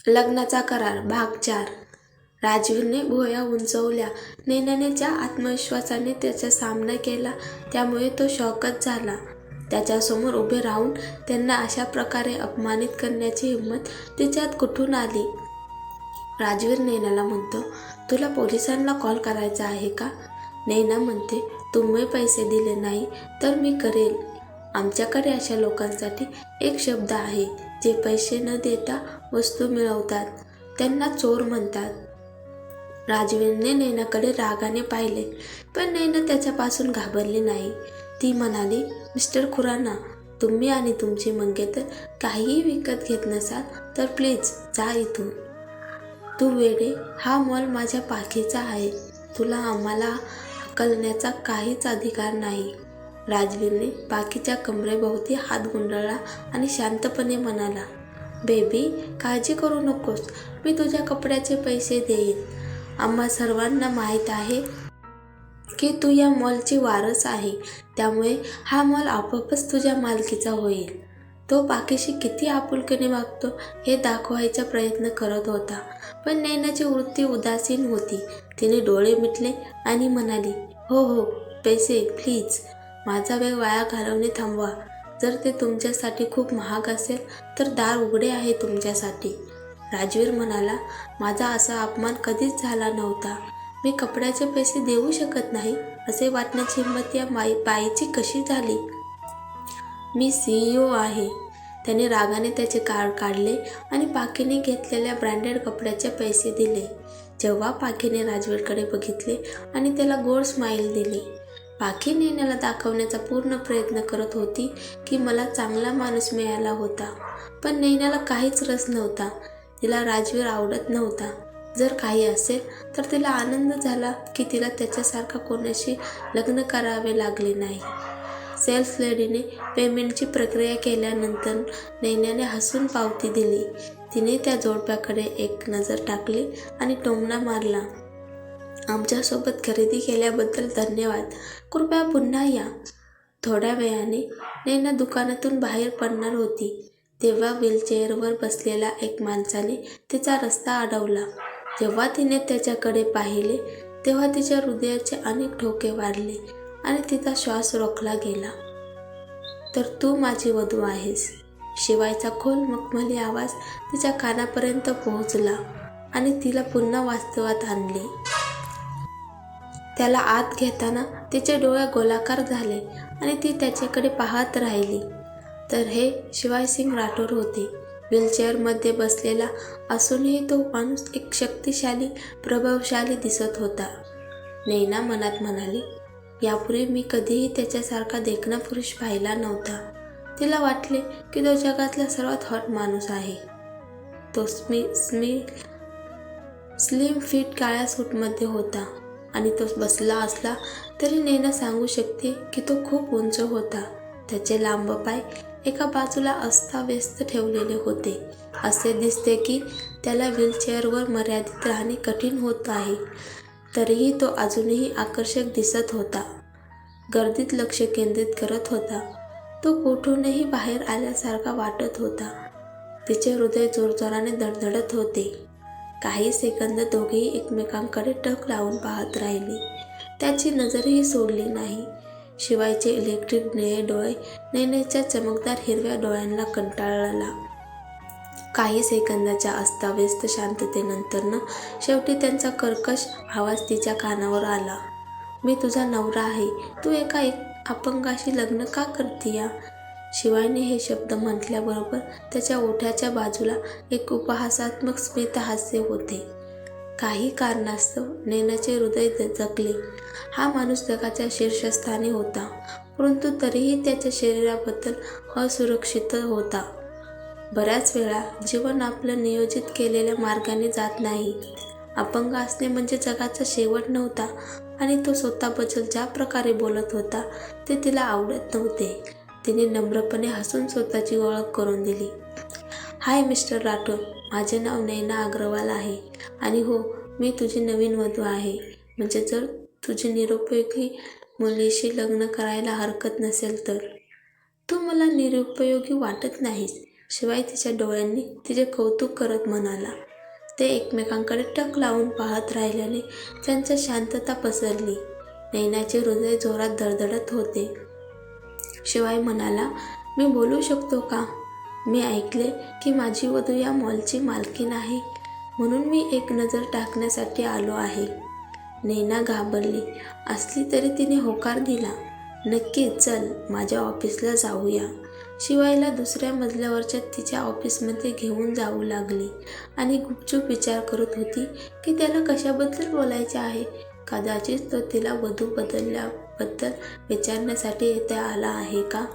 लग्नाचा करार भाग 4. राजवीरने भुवया उंचवल्या. नैनाने ज्या आत्मविश्वासाने त्याचा सामना केला त्यामुळे तो शॉकच झाला. त्याच्यासमोर उभे राहून त्यांना अशा प्रकारे अपमानित करण्याची हिंमत तिच्यात कुठून आली. राजवीर नैनाला म्हणतो, तुला पोलिसांना कॉल करायचा आहे का? नैना म्हणते, तुम्ही पैसे दिले नाही तर मी करेल. आमच्याकडे अशा लोकांसाठी एक शब्द आहे, जे पैसे न देता वस्तू मिळवतात. त्यांना चोर म्हणतात. राजवीरने नैनाकडे रागाने पाहिले, पण नैना त्याच्यापासून घाबरली नाही. ती म्हणाली, मिस्टर खुराना, तुम्ही आणि तुमची मंगेतर काहीही विकत घेत नसाल तर प्लीज जा इथून. तू वेडे, हा मॉल माझ्या पाखीचा आहे. तुला आम्हाला हकलण्याचा काहीच अधिकार नाही. राजवीरने पाखीच्या कमरेभोवती हात गुंडाळला आणि शांतपणे म्हणाला, बेबी, काळजी करू नकोस. मी तुझ्या कपड्याचे पैसे देईन. आम्हा सर्वांना माहीत आहे की तू या मॉलची वारस आहे, त्यामुळे हा मॉल आपोआपच तुझ्या मालकीचा होईल. तो पाखीशी किती आपुलकीने वागतो हे दाखवायचा प्रयत्न करत होता, पण नैनाची वृत्ती उदासीन होती. तिने डोळे मिटले आणि म्हणाली, हो हो, पैसे प्लीज. माझा वेळ वाया घालवणे थांबवा. जर ते तुमच्यासाठी खूप महाग असेल तर दार उघडे आहे तुमच्यासाठी. राजवीर म्हणाला, माझा असा अपमान कधीच झाला नव्हता. मी कपड्याचे पैसे देऊ शकत नाही असे वाटण्याची हिंमत या बाईची कशी झाली? मी CEO आहे. त्याने रागाने त्याचे कार्ड काढले आणि पाखीने घेतलेल्या ब्रँडेड कपड्याचे पैसे दिले. जेव्हा पाखीने राजवीरकडे बघितले आणि त्याला गोड स्माईल दिली. पाखी नैनाला दाखवण्याचा पूर्ण प्रयत्न करत होती की मला चांगला माणूस मिळाला होता, पण नैनाला काहीच रस नव्हता. तिला राजवीर आवडत नव्हता. जर काही असेल तर तिला आनंद झाला की तिला त्याच्यासारखा कोणाशी लग्न करावे लागले नाही. सेल्स लेडीने पेमेंटची प्रक्रिया केल्यानंतर नैनाने हसून पावती दिली. तिने त्या जोडप्याकडे एक नजर टाकली आणि टोमणा मारला. आमच्यासोबत खरेदी केल्याबद्दल धन्यवाद. कृपया पुन्हा या. थोड्या वेळाने नैना दुकानातून बाहेर पडणार होती तेव्हा व्हीलचेअरवर बसलेल्या एक माणसाने तिचा रस्ता अडवला. जेव्हा तिने त्याच्याकडे पाहिले तेव्हा तिच्या हृदयाचे अनेक ठोके वाढले आणि तिचा श्वास रोखला गेला. तर तू माझी वधू आहेस. शिवायचा खोल मखमली आवाज तिच्या कानापर्यंत पोहोचला आणि तिला पुन्हा वास्तवात आणले. त्याला आत घेताना तिचे डोळे गोलाकार झाले आणि ती त्याच्याकडे पाहत राहिली. तर हे शिवायसिंग राठोड होते. व्हीलचेअरमध्ये बसलेला असूनही तो माणूस एक शक्तिशाली, प्रभावशाली दिसत होता. नैना मनात म्हणाली, यापूर्वी मी कधीही त्याच्यासारखा देखणा पुरुष पाहिला नव्हता. तिला वाटले की तो जगातला सर्वात हॉट माणूस आहे. तो स्लिम फिट काळ्या सूटमध्ये होता आणि तो बसला असला तरी नैना सांगू शकते की तो खूप उंच होता. त्याचे लांब पाय एका बाजूला अस्ताव्यस्त ठेवलेले होते. असे दिसते की त्याला व्हीलचेअरवर मर्यादित राहणे कठीण होत आहे. तरीही तो अजूनही आकर्षक दिसत होता. गर्दीत लक्ष केंद्रित करत होता. तो कुठूनही बाहेर आल्यासारखा वाटत होता. तिचे हृदय जोरजोराने धडधडत होते. काही सेकंद दोघेही एकमेकांकडे टक लावून पाहत राहिले. त्याची नजरही सोडली नाही. शिवायचे इलेक्ट्रिक निळे डोळे नैनेच्या चमकदार हिरव्या डोळ्यांना कंटाळला. काही सेकंदाच्या अस्ताव्यस्त शांततेनंतर शेवटी त्यांचा कर्कश आवाज तिच्या कानावर आला, मी तुझा नवरा आहे. तू एका अपंगाशी लग्न का करतीया? शिवायने हे शब्द म्हटल्याबरोबर त्याच्या ओठाच्या बाजूला एक उपहासात्मक स्मितहास्य होते. काही कारणास्तव नैनाचे हृदय जगले. हा माणूस जगाच्या शीर्षस्थानी होता, परंतु तरीही त्याच्या शरीराबद्दल असुरक्षित होता. बऱ्याच वेळा जीवन आपलं नियोजित केलेल्या मार्गाने जात नाही. अपंग असणे म्हणजे जगाचा शेवट नव्हता आणि तो स्वतःबद्दल ज्या प्रकारे बोलत होता ते तिला आवडत नव्हते. तिने नम्रपणे हसून स्वतःची ओळख करून दिली. हाय मिस्टर राठोड, माझे नाव नैना अग्रवाल आहे आणि हो, मी तुझी नवीन वधू आहे. म्हणजे जर तुझी निरुपयोगी मुलीशी लग्न करायला हरकत नसेल तर. तू मला निरुपयोगी वाटत नाहीस. शिवाय तिच्या डोळ्यांनी तिचे कौतुक करत म्हणाला. ते एकमेकांकडे टक लावून पाहत राहिल्याने त्यांच्यात शांतता पसरली. नैनाचे हृदय जोरात धडधडत होते. शिवाय म्हणाला, मी बोलू शकतो का? मी ऐकले की माझी वधू या मॉलची मालकीण आहे, म्हणून मी एक नजर टाकण्यासाठी आलो आहे. नैना घाबरली असली तरी तिने होकार दिला. नक्की, चल, माझ्या ऑफिसला जाऊया. शिवायला दुसऱ्या मजल्यावरच्या तिच्या ऑफिसमध्ये घेऊन जाऊ लागली आणि गुपचूप विचार करत होती की त्याला कशाबद्दल बोलायचे आहे. कदाचित तो तिला वधू बदलल्याबद्दल विचारण्यासाठी येथे आला आहे का?